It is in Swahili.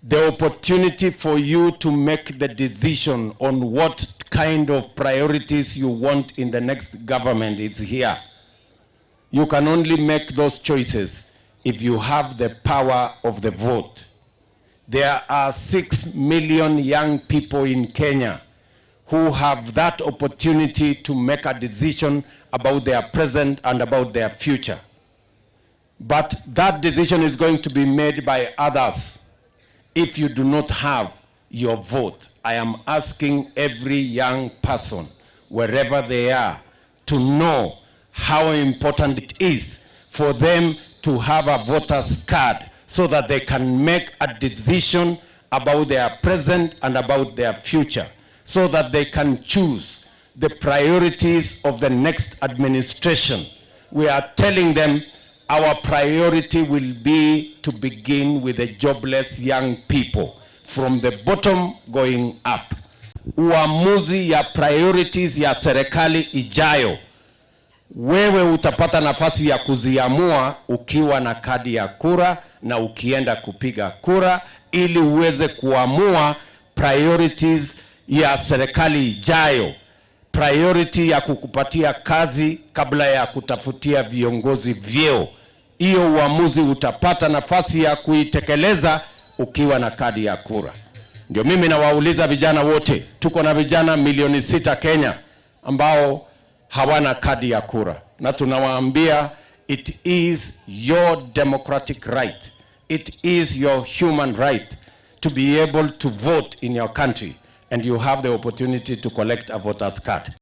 The opportunity for you to make the decision on what kind of priorities you want in the next government is here. You can only make those choices if you have the power of the vote. There are 6 million young people in Kenya who have that opportunity to make a decision about their present and about their future. But that decision is going to be made by others if you do not have your vote. I am asking every young person, wherever they are, to know how important it is for them to have a voter's card so that they can make a decision about their present and about their future, so that they can choose the priorities of the next administration. We are telling them our priority will be to begin with the jobless young people, from the bottom going up. Uamuzi ya priorities ya serikali ijayo, wewe utapata nafasi ya kuziamua ukiwa na kadi ya kura na ukienda kupiga kura, ili uweze kuamua priorities ya serikali ijayo. Priority ya kukupatia kazi kabla ya kutafutia viongozi vyeo. Hiyo uamuzi utapata nafasi ya kuitekeleza ukiwa na kadi ya kura. Ndio mimi nawauliza vijana wote, tuko na vijana milioni 6 Kenya ambao hawana kadi ya kura. Na tunawaambia it is your democratic right. It is your human right to be able to vote in your country. And you have the opportunity to collect a voter's card.